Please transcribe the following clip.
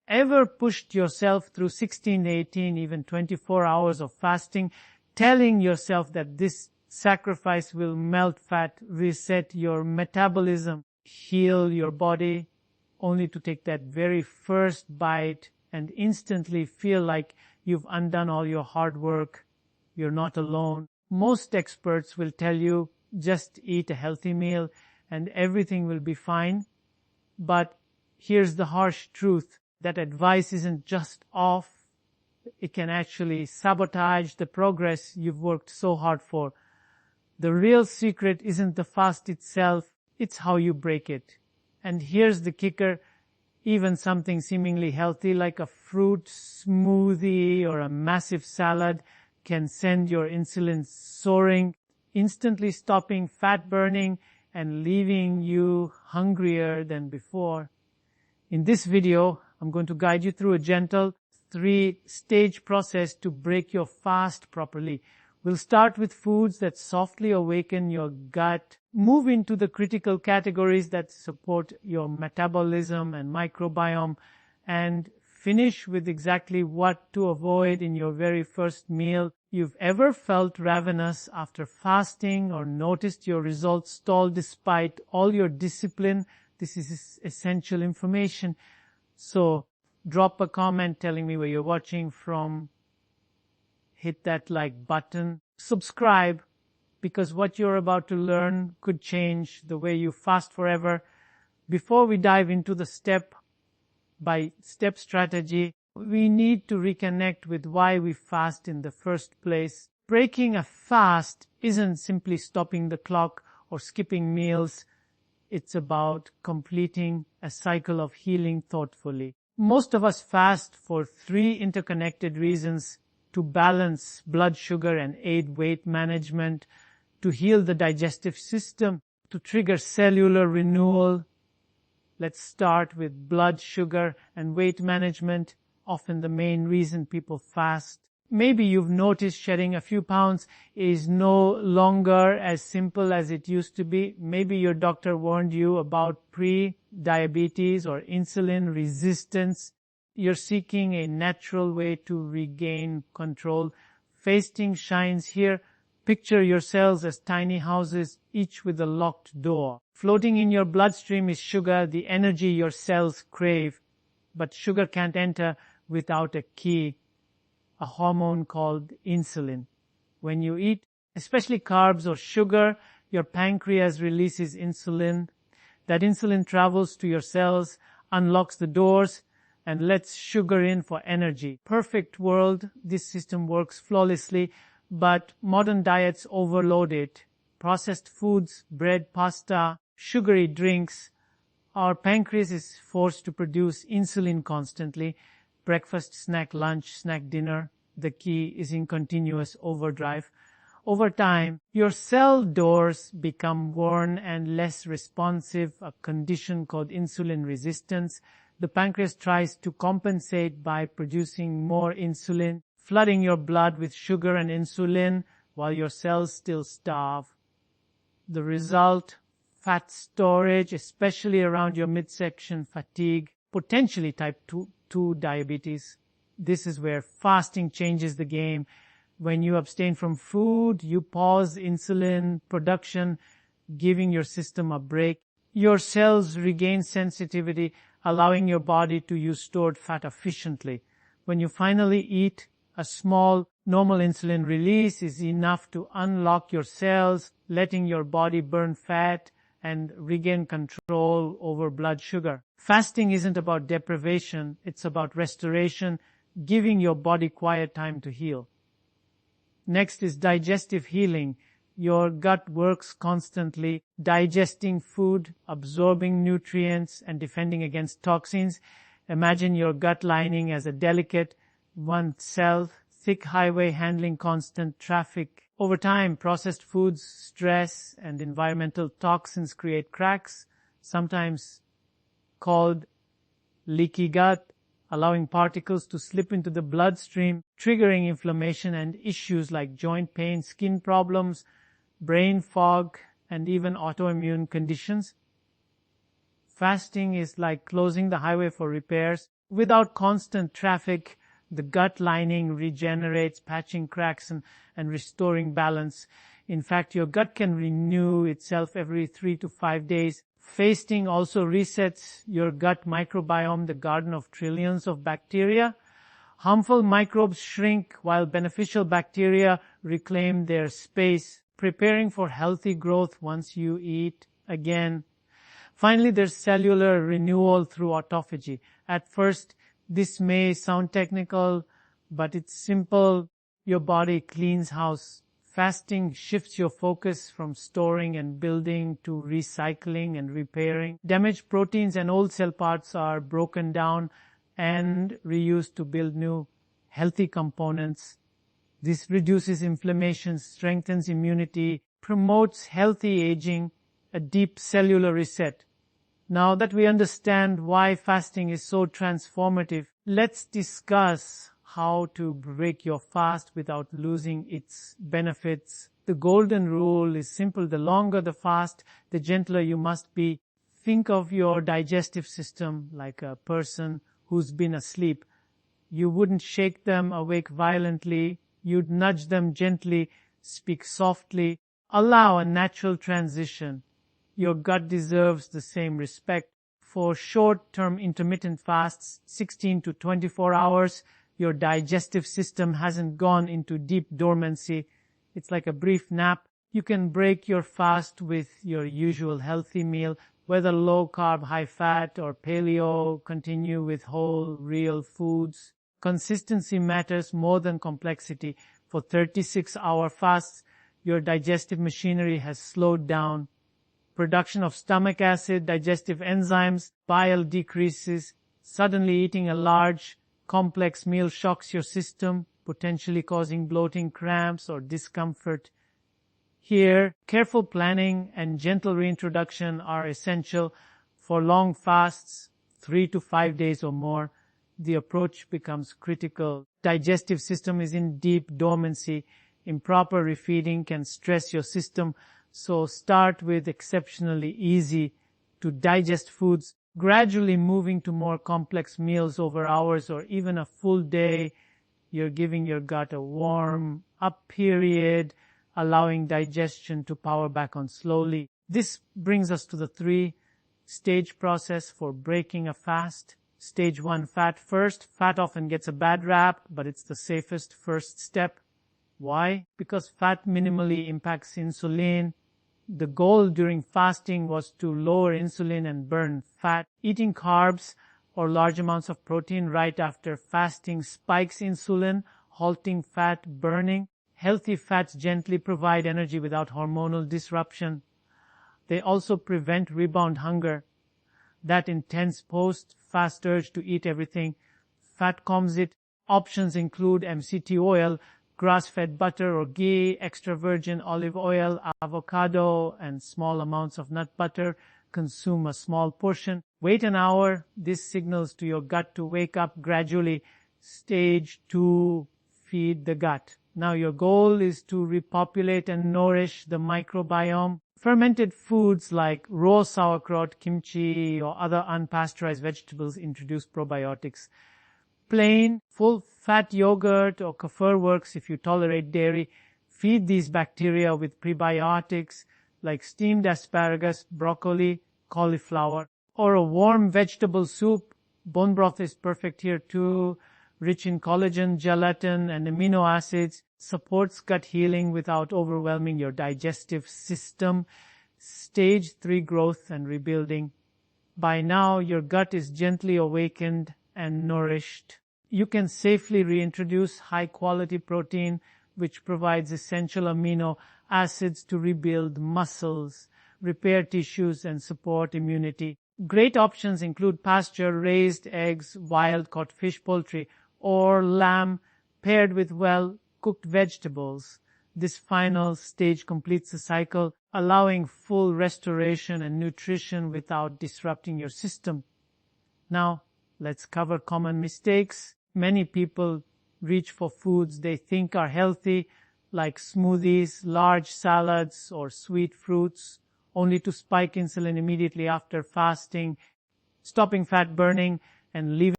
Ever pushed yourself through 16, 18, even 24 hours of fasting, telling yourself that this sacrifice will melt fat, reset your metabolism, heal your body, only to take that very first bite and instantly feel like you've undone all your hard work? You're not alone. Most experts will tell you just eat a healthy meal and everything will be fine. But here's the harsh truth. That advice isn't just off. It can actually sabotage the progress you've worked so hard for. The real secret isn't the fast itself, it's how you break it. And here's the kicker. Even something seemingly healthy like a fruit smoothie or a massive salad can send your insulin soaring, instantly stopping fat burning and leaving you hungrier than before. In this video, I'm going to guide you through a gentle 3-stage process to break your fast properly. We'll start with foods that softly awaken your gut, move into the critical categories that support your metabolism and microbiome, and finish with exactly what to avoid in your very first meal. You've ever felt ravenous after fasting or noticed your results stall despite all your discipline? This is essential information. So drop a comment telling me where you're watching from. Hit that like button. Subscribe, because what you're about to learn could change the way you fast forever. Before we dive into the step-by-step strategy, we need to reconnect with why we fast in the first place. Breaking a fast isn't simply stopping the clock or skipping meals. It's about completing a cycle of healing thoughtfully. Most of us fast for 3 interconnected reasons: to balance blood sugar and aid weight management, to heal the digestive system, to trigger cellular renewal. Let's start with blood sugar and weight management, often the main reason people fast. Maybe you've noticed shedding a few pounds is no longer as simple as it used to be. Maybe your doctor warned you about pre-diabetes or insulin resistance. You're seeking a natural way to regain control. Fasting shines here. Picture your cells as tiny houses, each with a locked door. Floating in your bloodstream is sugar, the energy your cells crave. But sugar can't enter without a key, a hormone called insulin. When you eat, especially carbs or sugar, your pancreas releases insulin. That insulin travels to your cells, unlocks the doors, and lets sugar in for energy. Perfect world, this system works flawlessly, but modern diets overload it. Processed foods, bread, pasta, sugary drinks. Our pancreas is forced to produce insulin constantly. Breakfast, snack, lunch, snack, dinner. The key is in continuous overdrive. Over time, your cell doors become worn and less responsive, a condition called insulin resistance. The pancreas tries to compensate by producing more insulin, flooding your blood with sugar and insulin while your cells still starve. The result, fat storage, especially around your midsection, fatigue, potentially type 2 diabetes. This is where fasting changes the game. When you abstain from food, you pause insulin production, giving your system a break. Your cells regain sensitivity, allowing your body to use stored fat efficiently. When you finally eat, a small normal insulin release is enough to unlock your cells, letting your body burn fat and regain control over blood sugar. Fasting isn't about deprivation, it's about restoration, giving your body quiet time to heal. Next is digestive healing. Your gut works constantly, digesting food, absorbing nutrients, and defending against toxins. Imagine your gut lining as a delicate one-cell, thick highway handling constant traffic. Over time, processed foods, stress, and environmental toxins create cracks, sometimes called leaky gut, allowing particles to slip into the bloodstream, triggering inflammation and issues like joint pain, skin problems, brain fog, and even autoimmune conditions. Fasting is like closing the highway for repairs. Without constant traffic, the gut lining regenerates, patching cracks and restoring balance. In fact, your gut can renew itself every 3 to 5 days. Fasting also resets your gut microbiome, the garden of trillions of bacteria. Harmful microbes shrink while beneficial bacteria reclaim their space, preparing for healthy growth once you eat again. Finally, there's cellular renewal through autophagy. At first, this may sound technical, but it's simple. Your body cleans house. Fasting shifts your focus from storing and building to recycling and repairing. Damaged proteins and old cell parts are broken down and reused to build new healthy components. This reduces inflammation, strengthens immunity, promotes healthy aging, a deep cellular reset. Now that we understand why fasting is so transformative, let's discuss how to break your fast without losing its benefits. The golden rule is simple. The longer the fast, the gentler you must be. Think of your digestive system like a person who's been asleep. You wouldn't shake them awake violently. You'd nudge them gently, speak softly, allow a natural transition. Your gut deserves the same respect. For short-term intermittent fasts, 16 to 24 hours, your digestive system hasn't gone into deep dormancy. It's like a brief nap. You can break your fast with your usual healthy meal, whether low-carb, high-fat, or paleo. Continue with whole, real foods. Consistency matters more than complexity. For 36-hour fasts, your digestive machinery has slowed down. Production of stomach acid, digestive enzymes, bile decreases. Suddenly eating a large, complex meal shocks your system, potentially causing bloating, cramps, or discomfort. Here, careful planning and gentle reintroduction are essential. For long fasts, 3 to 5 days or more, the approach becomes critical. Digestive system is in deep dormancy. Improper refeeding can stress your system, so start with exceptionally easy to digest foods, gradually moving to more complex meals over hours or even a full day. You're giving your gut a warm-up period, allowing digestion to power back on slowly. This brings us to the 3-stage process for breaking a fast. Stage 1, fat first. Fat often gets a bad rap, but it's the safest first step. Why? Because fat minimally impacts insulin. The goal during fasting was to lower insulin and burn fat. Eating carbs or large amounts of protein right after fasting spikes insulin, halting fat burning. Healthy fats gently provide energy without hormonal disruption. They also prevent rebound hunger, that intense post-fast urge to eat everything. Fat calms it. Options include MCT oil, grass-fed butter or ghee, extra virgin olive oil, avocado, and small amounts of nut butter. Consume a small portion. Wait an hour. This signals to your gut to wake up gradually. Stage 2, feed the gut. Now your goal is to repopulate and nourish the microbiome. Fermented foods like raw sauerkraut, kimchi, or other unpasteurized vegetables introduce probiotics. Plain, full-fat yogurt or kefir works if you tolerate dairy. Feed these bacteria with prebiotics like steamed asparagus, broccoli, cauliflower, or a warm vegetable soup. Bone broth is perfect here too. Rich in collagen, gelatin, and amino acids, supports gut healing without overwhelming your digestive system. Stage 3, growth and rebuilding. By now, your gut is gently awakened and nourished. You can safely reintroduce high-quality protein, which provides essential amino acids to rebuild muscles, repair tissues, and support immunity. Great options include pasture-raised eggs, wild-caught fish, poultry, or lamb paired with well-cooked vegetables. This final stage completes the cycle, allowing full restoration and nutrition without disrupting your system. Now, let's cover common mistakes. Many people reach for foods they think are healthy, like smoothies, large salads, or sweet fruits, only to spike insulin immediately after fasting, stopping fat burning, and leaving